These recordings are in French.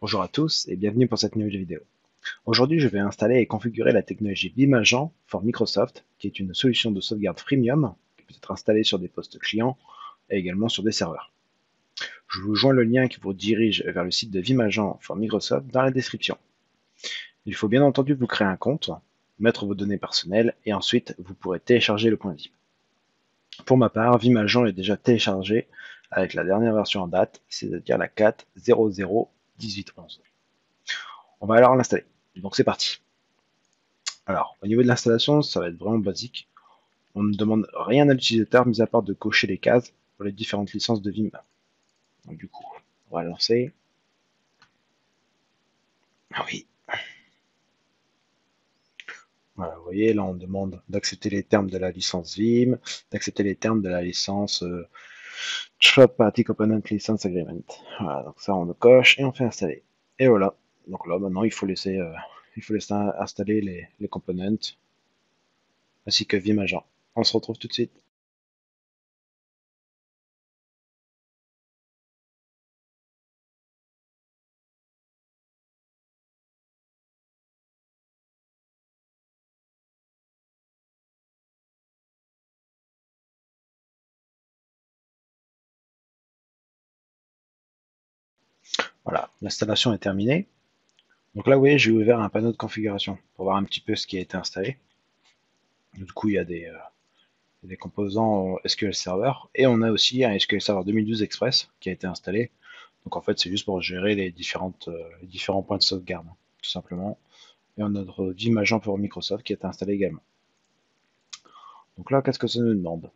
Bonjour à tous et bienvenue pour cette nouvelle vidéo. Aujourd'hui, je vais installer et configurer la technologie Vim Agent for Microsoft, qui est une solution de sauvegarde freemium qui peut être installée sur des postes clients et également sur des serveurs. Je vous joins le lien qui vous dirige vers le site de Vim Agent for Microsoft dans la description. Il faut bien entendu vous créer un compte, mettre vos données personnelles et ensuite vous pourrez télécharger le point zip. Pour ma part, Vim Agent est déjà téléchargé avec la dernière version en date, c'est-à-dire la 4.00.18.11. On va alors l'installer. Donc c'est parti. Alors, au niveau de l'installation, ça va être vraiment basique. On ne demande rien à l'utilisateur, mis à part de cocher les cases pour les différentes licences de Vim. Donc du coup, on va lancer. Ah oui. Voilà, vous voyez, là on demande d'accepter les termes de la licence Vim, d'accepter les termes de la licence Third Party Component License Agreement. Voilà, donc ça on le coche et on fait installer. Et voilà. Donc là maintenant il faut laisser installer les components ainsi que Vim Agent. On se retrouve tout de suite. Voilà, l'installation est terminée. Donc là, vous voyez, j'ai ouvert un panneau de configuration pour voir un petit peu ce qui a été installé. Du coup, il y a des composants SQL Server et on a aussi un SQL Server 2012 Express qui a été installé. Donc en fait, c'est juste pour gérer les différents points de sauvegarde, tout simplement. Et on a notre Vim Agent pour Microsoft qui a été installé également. Donc là, qu'est-ce que ça nous demande?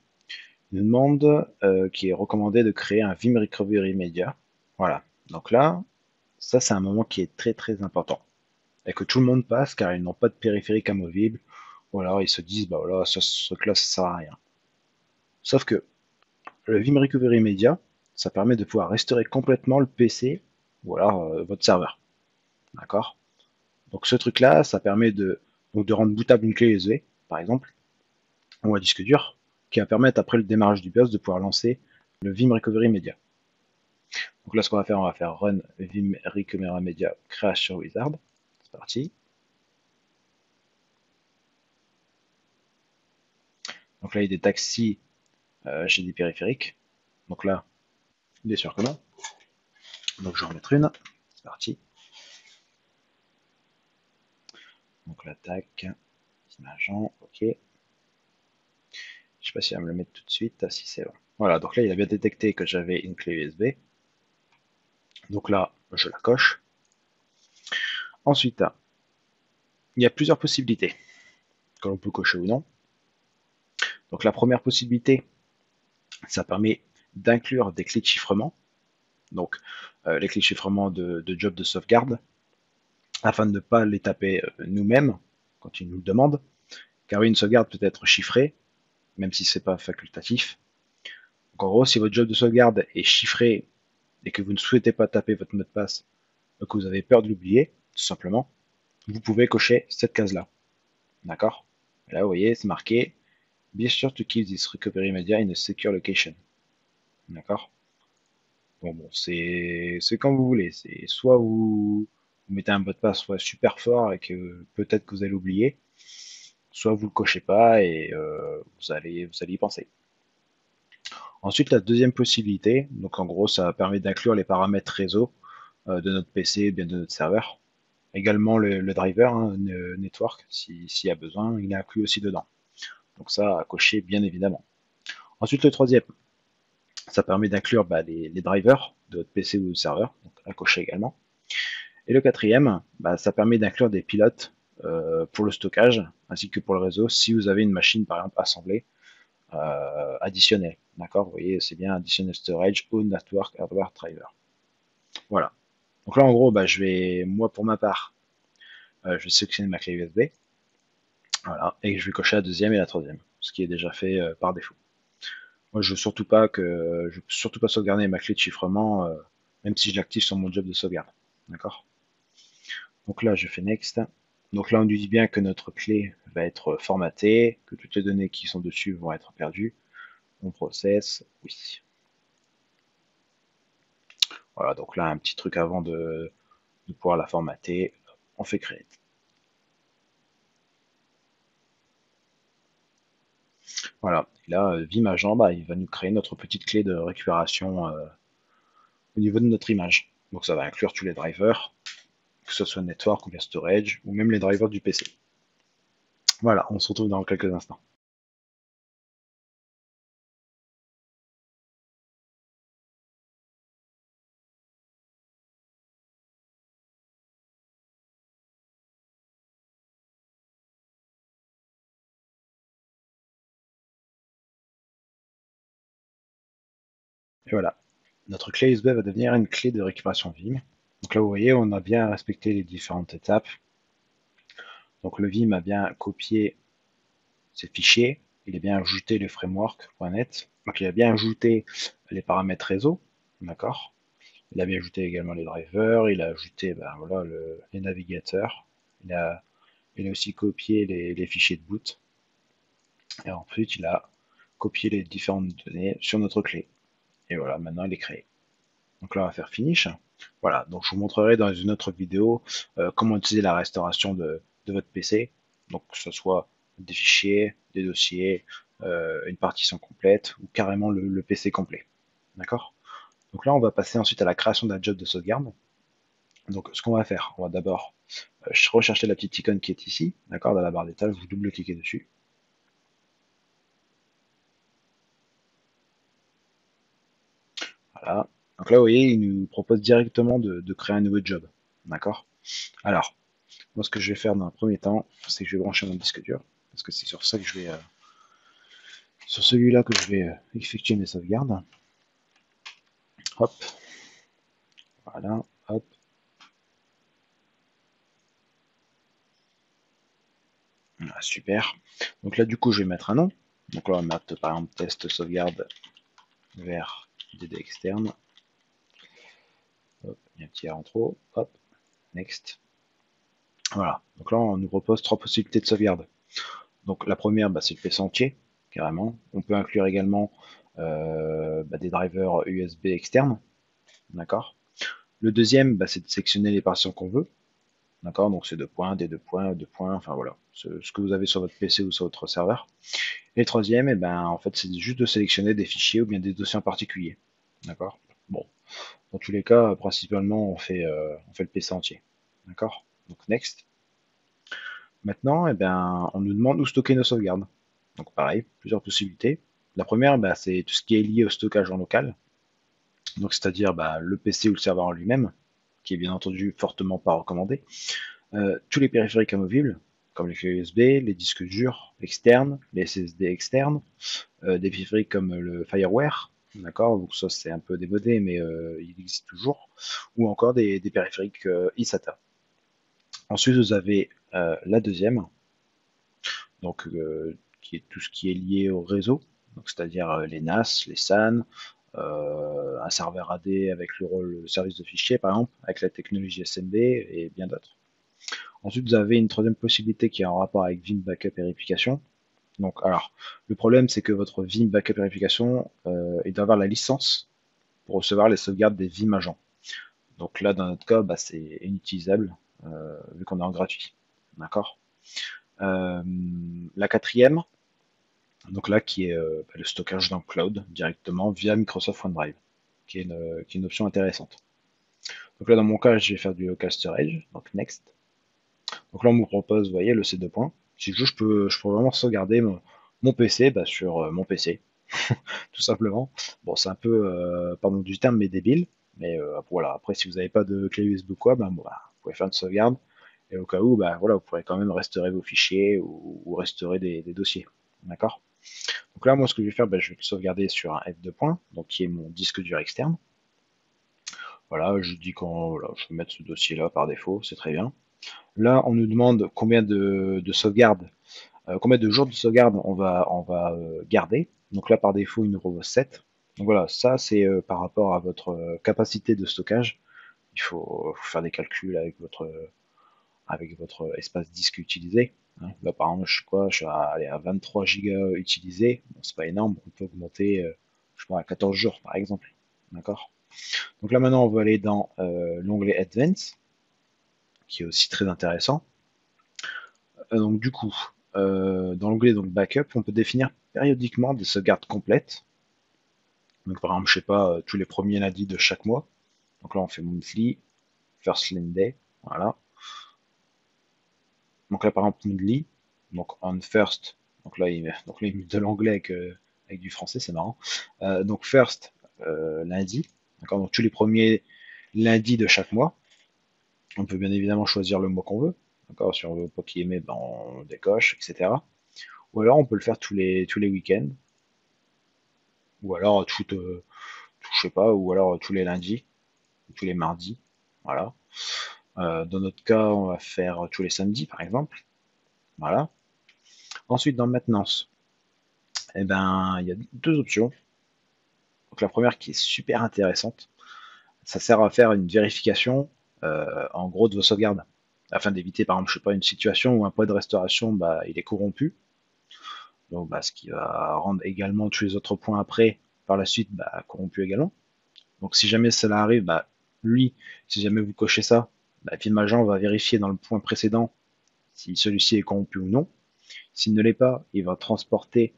Il nous demande qu'il est recommandé de créer un Vim Recovery Media. Voilà. Donc là, ça c'est un moment qui est très très important. Et que tout le monde passe car ils n'ont pas de périphérique amovible, ou alors ils se disent bah voilà, ce truc là ça sert à rien. Sauf que le Vim Recovery Media, ça permet de pouvoir restaurer complètement le PC ou alors votre serveur. D'accord. Donc ce truc là, ça permet de rendre bootable une clé USB, par exemple, ou un disque dur, qui va permettre après le démarrage du BIOS de pouvoir lancer le Vim Recovery Media. Donc là ce qu'on va faire, on va faire run Vim Recovery Media crash sur Wizard. C'est parti. Donc là il détecte si j'ai des périphériques. Donc là, bien sûr que non. Donc je vais en mettre une. C'est parti. Donc l'attaque, agent, ok. Je sais pas si elle va me le mettre tout de suite. Ah, si c'est bon. Voilà, donc là il a bien détecté que j'avais une clé USB. Donc là, je la coche. Ensuite, il y a plusieurs possibilités que l'on peut cocher ou non. Donc la première possibilité, ça permet d'inclure des clés de chiffrement. Donc les clés de chiffrement de job de sauvegarde, afin de ne pas les taper nous-mêmes quand ils nous le demandent. Car oui, une sauvegarde peut être chiffrée, même si ce n'est pas facultatif. Donc en gros, si votre job de sauvegarde est chiffré et que vous ne souhaitez pas taper votre mot de passe, que vous avez peur de l'oublier, tout simplement, vous pouvez cocher cette case-là. D'accord? Là, vous voyez, c'est marqué Be sure to keep this recovery media in a secure location. D'accord? Bon, c'est comme vous voulez. C'est soit vous mettez un mot de passe soit super fort et que peut-être que vous allez oublier, soit vous le cochez pas et vous allez y penser. Ensuite, la deuxième possibilité, donc en gros, ça permet d'inclure les paramètres réseau de notre PC, bien de notre serveur. Également le driver, hein, network, s'il y a besoin, il est inclus aussi dedans. Donc ça, à cocher bien évidemment. Ensuite, le troisième, ça permet d'inclure les drivers de votre PC ou de serveur, donc à cocher également. Et le quatrième, ça permet d'inclure des pilotes pour le stockage, ainsi que pour le réseau, si vous avez une machine, par exemple, assemblée, additionnelle. D'accord? Vous voyez, c'est bien additional storage ou network hardware driver. Voilà. Donc là, en gros, moi, pour ma part, je vais sélectionner ma clé USB. Voilà. Et je vais cocher la deuxième et la troisième, ce qui est déjà fait par défaut. Moi, je veux surtout pas sauvegarder ma clé de chiffrement, même si je l'active sur mon job de sauvegarde. D'accord? Donc là, je fais Next. Donc là, on nous dit bien que notre clé va être formatée, que toutes les données qui sont dessus vont être perdues. On processe, oui. Voilà, donc là, un petit truc avant de pouvoir la formater. On fait create. Voilà, et là, Vim Agent, bah, il va nous créer notre petite clé de récupération au niveau de notre image. Donc ça va inclure tous les drivers, que ce soit network ou bien storage, ou même les drivers du PC. Voilà, on se retrouve dans quelques instants. Et voilà, notre clé USB va devenir une clé de récupération Vim. Donc là, vous voyez, on a bien respecté les différentes étapes. Donc le Vim a bien copié ses fichiers, il a bien ajouté le framework.net, donc il a bien ajouté les paramètres réseau, d'accord. Il a bien ajouté également les drivers, il a ajouté ben, voilà, les navigateurs, il a aussi copié les fichiers de boot, et ensuite il a copié les différentes données sur notre clé. Et voilà, maintenant il est créé. Donc là on va faire finish. Voilà, donc je vous montrerai dans une autre vidéo comment utiliser la restauration de votre PC, donc que ce soit des fichiers, des dossiers, une partition complète ou carrément le PC complet. D'accord. Donc là on va passer ensuite à la création d'un job de sauvegarde. Donc ce qu'on va faire, on va d'abord rechercher la petite icône qui est ici, d'accord, dans la barre d'étage, vous double-cliquez dessus. Voilà. Donc là vous voyez, il nous propose directement de créer un nouveau job. D'accord. Alors, moi, ce que je vais faire dans un premier temps, c'est que je vais brancher mon disque dur, parce que c'est sur ça que je vais, sur celui-là que je vais effectuer mes sauvegardes. Hop, voilà, hop. Ah, super. Donc là, du coup, je vais mettre un nom. Donc là, on va mettre par exemple test sauvegarde vers DD externe. Hop, il y a un petit R en trop. Hop, next. Voilà. Donc là, on nous propose trois possibilités de sauvegarde. Donc la première, bah, c'est le PC entier, carrément. On peut inclure également des drivers USB externes. D'accord. Le deuxième, bah, c'est de sélectionner les partitions qu'on veut. D'accord. Donc c'est deux points, des deux points, deux points, enfin voilà. Ce que vous avez sur votre PC ou sur votre serveur. Et le troisième, en fait, c'est juste de sélectionner des fichiers ou bien des dossiers en particulier. D'accord. Bon. Dans tous les cas, principalement, on fait le PC entier. D'accord. Donc next. Maintenant, on nous demande où stocker nos sauvegardes. Donc pareil, plusieurs possibilités. La première, c'est tout ce qui est lié au stockage en local. Donc c'est-à-dire le PC ou le serveur en lui-même, qui est bien entendu fortement pas recommandé. Tous les périphériques amovibles, comme les clés USB, les disques durs externes, les SSD externes, des périphériques comme le Fireware, d'accord, donc ça c'est un peu démodé, mais il existe toujours, ou encore des périphériques eSATA. Ensuite, vous avez la deuxième, donc qui est tout ce qui est lié au réseau, donc c'est-à-dire les NAS, les SAN, un serveur AD avec le rôle de service de fichier par exemple, avec la technologie SMB et bien d'autres. Ensuite, vous avez une troisième possibilité qui est en rapport avec Vim Backup et Réplication. Donc, alors, le problème, c'est que votre Vim Backup et Réplication, il doit avoir la licence pour recevoir les sauvegardes des Vim agents. Donc là, dans notre cas, c'est inutilisable, vu qu'on est en gratuit. D'accord. La quatrième, donc là, qui est le stockage dans le cloud, directement via Microsoft OneDrive, qui est une option intéressante. Donc là, dans mon cas, je vais faire du local storage, donc next. Donc là, on me propose, vous voyez, le C2 points. Si je peux vraiment sauvegarder mon PC sur mon PC, tout simplement. Bon, c'est un peu, pardon du terme, mais débile. Mais voilà, après, si vous n'avez pas de clé USB ou quoi, vous pouvez faire une sauvegarde. Et au cas où, voilà, vous pourrez quand même restaurer vos fichiers ou restaurer des dossiers. D'accord. Donc là, moi, ce que je vais faire, je vais le sauvegarder sur un F2 points, donc qui est mon disque dur externe. Voilà, je dis voilà, je vais mettre ce dossier-là par défaut, c'est très bien. Là, on nous demande combien de sauvegardes, combien de jours de sauvegarde on va garder. Donc là, par défaut, il nous repose 7. Donc voilà, ça c'est par rapport à votre capacité de stockage. Il faut faire des calculs avec votre espace disque utilisé. Hein. Là, par exemple, je suis à 23 gigas utilisés. Bon, c'est pas énorme, on peut augmenter, je sais pas, à 14 jours par exemple. D'accord. Donc là maintenant, on va aller dans l'onglet Advanced. qui est aussi très intéressant. Donc du coup, dans l'onglet donc backup, on peut définir périodiquement des sauvegardes complètes. Donc par exemple, je sais pas, tous les premiers lundis de chaque mois. Donc là, on fait monthly, first Monday, voilà. Donc là, par exemple, monthly, donc on first, donc là, il met de l'anglais avec du français, c'est marrant. Donc first, lundi, d'accord, donc tous les premiers lundis de chaque mois. On peut bien évidemment choisir le mois qu'on veut, d'accord, si on veut pas qu'il y ait, ben, on décoche, etc. Ou alors on peut le faire tous les week-ends, ou alors je sais pas, ou alors tous les lundis, ou tous les mardis, voilà. Dans notre cas, on va faire tous les samedis, par exemple, voilà. Ensuite, dans maintenance, eh ben, il y a deux options. Donc la première qui est super intéressante, ça sert à faire une vérification, en gros, de vos sauvegardes, afin d'éviter, par exemple, je sais pas, une situation où un point de restauration, bah, il est corrompu. Donc, bah, ce qui va rendre également tous les autres points après, par la suite, bah, corrompus également. Donc, si jamais cela arrive, bah, lui, si jamais vous cochez ça, bah, Film Agent va vérifier dans le point précédent si celui-ci est corrompu ou non. S'il ne l'est pas, il va transporter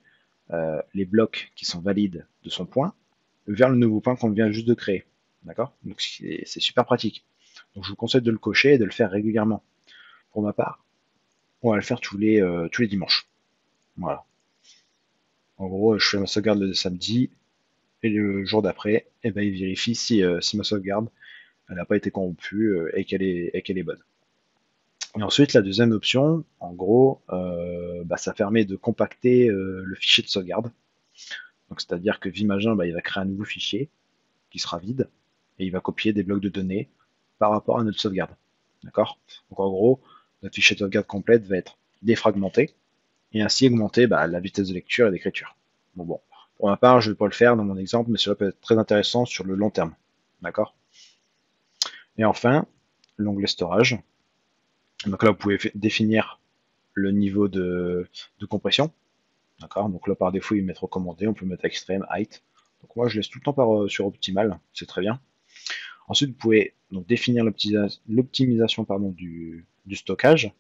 les blocs qui sont valides de son point vers le nouveau point qu'on vient juste de créer. D'accord. Donc, c'est super pratique. Donc, je vous conseille de le cocher et de le faire régulièrement. Pour ma part, on va le faire tous les dimanches. Voilà. En gros, je fais ma sauvegarde le samedi, et le jour d'après, eh ben, il vérifie si ma sauvegarde n'a pas été corrompue, et qu'elle est bonne. Et ensuite, la deuxième option, en gros, bah, ça permet de compacter le fichier de sauvegarde. Donc, c'est-à-dire que Vimagin, bah, il va créer un nouveau fichier qui sera vide et il va copier des blocs de données par rapport à notre sauvegarde. D'accord. Donc, en gros, notre fichier de sauvegarde complète va être défragmenté et ainsi augmenter, bah, la vitesse de lecture et d'écriture. Bon. Pour ma part, je ne vais pas le faire dans mon exemple, mais cela peut être très intéressant sur le long terme. D'accord. Et enfin, l'onglet storage. Donc là, vous pouvez définir le niveau de compression. D'accord. Donc là, par défaut, il met recommandé. On peut mettre extrême, height. Donc moi, je laisse tout le temps sur optimal. C'est très bien. Ensuite, vous pouvez donc définir l'optimisation du stockage.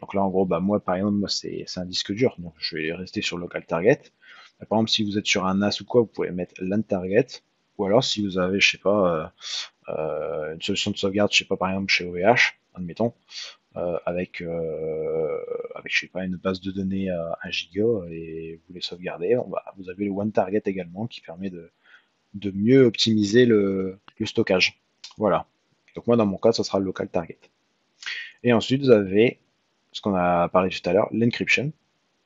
Donc là, en gros, bah, moi, par exemple, c'est un disque dur. Donc je vais rester sur local target. Par exemple, si vous êtes sur un NAS ou quoi, vous pouvez mettre LAN target. Ou alors, si vous avez, je sais pas, une solution de sauvegarde, je sais pas, par exemple chez OVH, admettons, avec je sais pas, une base de données à 1 giga et vous les sauvegardez, vous avez le One Target également qui permet de mieux optimiser le stockage. Voilà. Donc moi, dans mon cas, ça sera le local target. Et ensuite, vous avez ce qu'on a parlé tout à l'heure, l'encryption.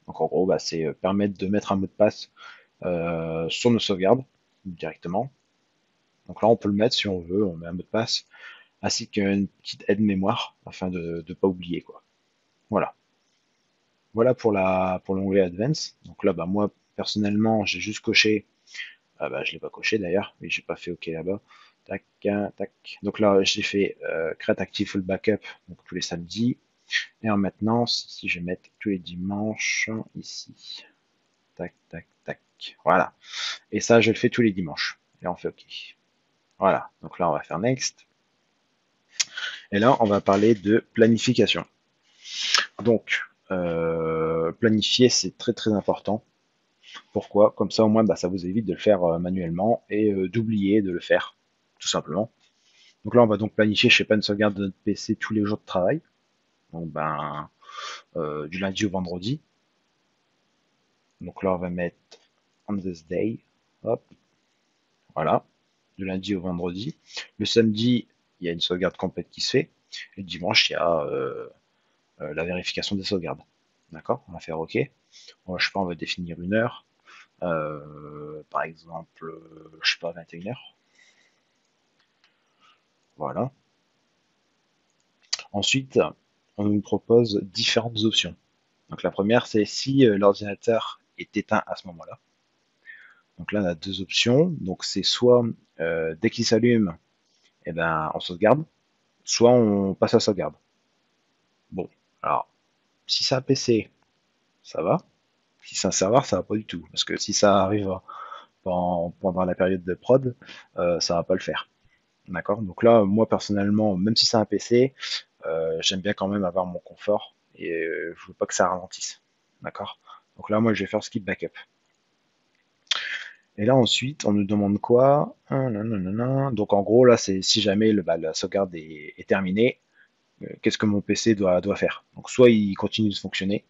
Donc en gros, bah, c'est permettre de mettre un mot de passe sur nos sauvegardes directement. Donc là, on peut le mettre si on veut, on met un mot de passe, ainsi qu'une petite aide mémoire afin de ne pas oublier, quoi. Voilà. Voilà pour l'onglet Advance. Donc là, bah, moi, personnellement, j'ai juste coché. Ah bah, je l'ai pas coché d'ailleurs, mais j'ai pas fait OK là-bas. Tac, tac. Donc là, j'ai fait Create Active Full Backup, donc tous les samedis. Et en maintenance, ici, je vais mettre tous les dimanches, ici. Tac, tac, tac. Voilà. Et ça, je le fais tous les dimanches. Et on fait OK. Voilà. Donc là, on va faire Next. Et là, on va parler de planification. Donc, planifier, c'est très très important. Pourquoi? Comme ça, au moins, bah, ça vous évite de le faire manuellement et d'oublier de le faire, tout simplement. Donc là, on va donc planifier, je sais pas, une sauvegarde de notre PC tous les jours de travail. Donc, ben, du lundi au vendredi. Donc là, on va mettre on this day. Hop, voilà. Du lundi au vendredi. Le samedi, il y a une sauvegarde complète qui se fait. Et le dimanche, il y a la vérification des sauvegardes. D'accord? On va faire OK. Je sais pas, on va définir une heure. Par exemple, je sais pas, 21 heures. Voilà. Ensuite, on nous propose différentes options. Donc la première, c'est si l'ordinateur est éteint à ce moment-là. Donc là, on a deux options. Donc c'est soit dès qu'il s'allume, eh ben, on sauvegarde, soit on passe à sauvegarde. Bon, alors si c'est un PC, ça va. Si c'est un serveur, ça va pas du tout. Parce que si ça arrive pendant la période de prod, ça va pas le faire. D'accord. Donc là, moi personnellement, même si c'est un PC, j'aime bien quand même avoir mon confort et je veux pas que ça ralentisse. D'accord? Donc là, moi, je vais faire skip backup. Et là, ensuite, on nous demande quoi? Donc en gros, là, c'est si jamais la sauvegarde est terminée, qu'est-ce que mon PC doit faire? Donc soit il continue de fonctionner,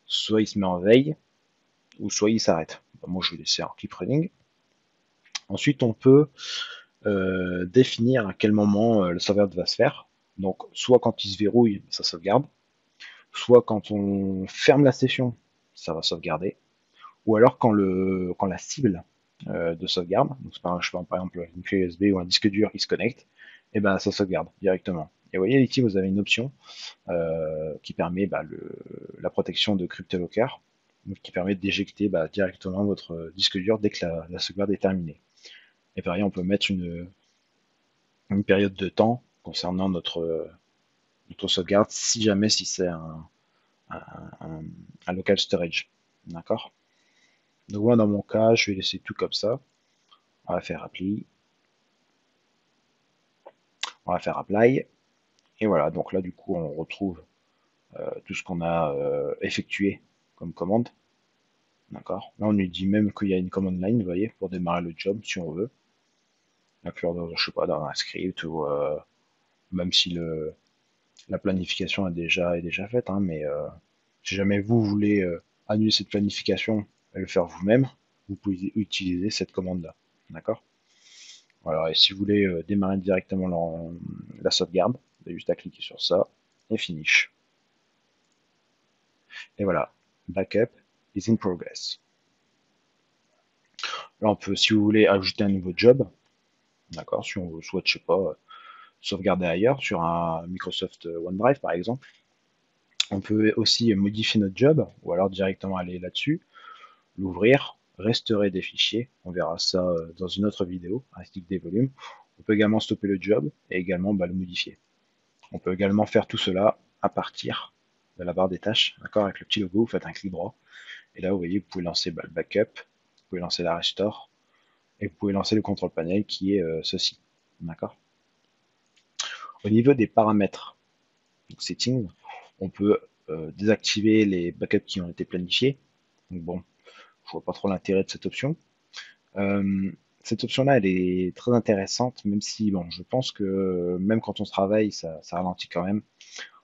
soit il se met en veille, ou soit il s'arrête. Moi, je vais laisser en keep running. Ensuite, on peut définir à quel moment la sauvegarde va se faire. Donc, soit quand il se verrouille, ça sauvegarde, soit quand on ferme la session, ça va sauvegarder, ou alors quand la cible de sauvegarde, donc je prends par exemple une clé USB ou un disque dur qui se connecte, et ben ça sauvegarde directement. Et vous voyez ici, vous avez une option qui permet la protection de CryptoLocker, donc qui permet d'éjecter directement votre disque dur dès que la sauvegarde est terminée. Et pareil, on peut mettre une période de temps concernant notre sauvegarde si c'est un local storage. D'accord? Donc moi dans mon cas, je vais laisser tout comme ça. On va faire apply. On va faire apply. Et voilà, donc là du coup on retrouve tout ce qu'on a effectué comme commande. D'accord? Là on lui dit même qu'il y a une command line, vous voyez, pour démarrer le job si on veut. Inclure dans, je sais pas, dans un script ou même si la planification est déjà faite, hein, mais si jamais vous voulez annuler cette planification et le faire vous-même, vous pouvez utiliser cette commande-là. D'accord? Voilà, et si vous voulez démarrer directement la sauvegarde, vous avez juste à cliquer sur ça et finish. Et voilà, backup is in progress. Là, on peut, si vous voulez, ajouter un nouveau job, d'accord, si on souhaite, je sais pas, sauvegarder ailleurs, sur un Microsoft OneDrive par exemple. On peut aussi modifier notre job, ou alors directement aller là-dessus, l'ouvrir, restaurer des fichiers, on verra ça dans une autre vidéo, ainsi que des volumes. On peut également stopper le job et également le modifier. On peut également faire tout cela à partir de la barre des tâches, d'accord, avec le petit logo, vous faites un clic droit, et là vous voyez, vous pouvez lancer le backup, vous pouvez lancer la restore, et vous pouvez lancer le contrôle panel qui est ceci, d'accord. Au niveau des paramètres, donc settings, on peut désactiver les backups qui ont été planifiés, donc bon, je vois pas trop l'intérêt de cette option. Cette option-là, elle est très intéressante, même si, bon, je pense que même quand on se travaille, ça ralentit quand même.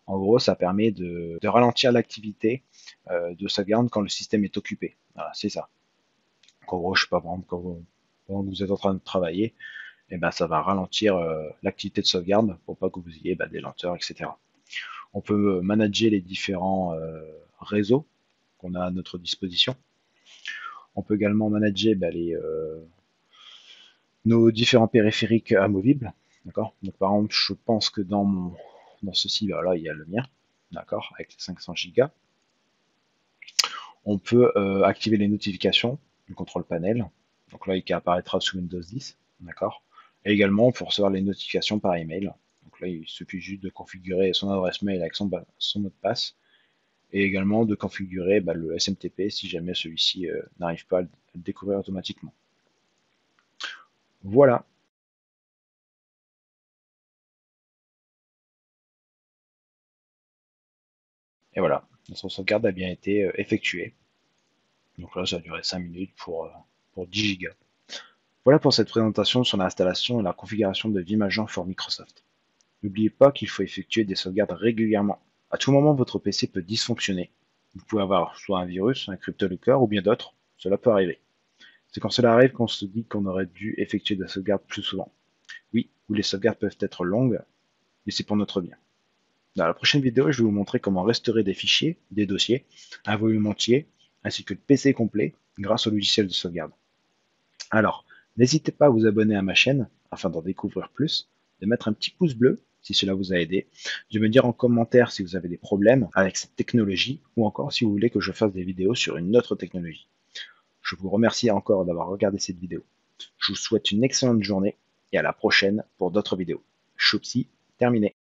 En gros, ça permet de ralentir l'activité de sauvegarde quand le système est occupé. Voilà, c'est ça. Donc, en gros, je sais pas, par exemple, pendant que vous êtes en train de travailler, et ben, ça va ralentir l'activité de sauvegarde pour pas que vous ayez des lenteurs, etc. On peut manager les différents réseaux qu'on a à notre disposition. On peut également manager nos différents périphériques amovibles. D'accord. Donc par exemple, je pense que dans ceci, là, il y a le mien, d'accord, avec les 500 Go. On peut activer les notifications du contrôle panel. Donc là, il apparaîtra sous Windows 10, d'accord. Et également, on peut recevoir les notifications par email. Donc là, il suffit juste de configurer son adresse mail avec son mot de passe, et également de configurer le SMTP si jamais celui-ci n'arrive pas à le découvrir automatiquement. Voilà. Et voilà, notre sauvegarde a bien été effectuée. Donc là, ça a duré 5 minutes pour 10 Go. Voilà pour cette présentation sur l'installation et la configuration de VimAgent for Microsoft. N'oubliez pas qu'il faut effectuer des sauvegardes régulièrement. À tout moment, votre PC peut dysfonctionner. Vous pouvez avoir soit un virus, un CryptoLocker ou bien d'autres. Cela peut arriver. C'est quand cela arrive qu'on se dit qu'on aurait dû effectuer des sauvegardes plus souvent. Oui, ou les sauvegardes peuvent être longues, mais c'est pour notre bien. Dans la prochaine vidéo, je vais vous montrer comment restaurer des fichiers, des dossiers, un volume entier, ainsi que le PC complet grâce au logiciel de sauvegarde. Alors, n'hésitez pas à vous abonner à ma chaîne afin d'en découvrir plus, de mettre un petit pouce bleu si cela vous a aidé, de me dire en commentaire si vous avez des problèmes avec cette technologie ou encore si vous voulez que je fasse des vidéos sur une autre technologie. Je vous remercie encore d'avoir regardé cette vidéo. Je vous souhaite une excellente journée et à la prochaine pour d'autres vidéos. Choupsi, terminé.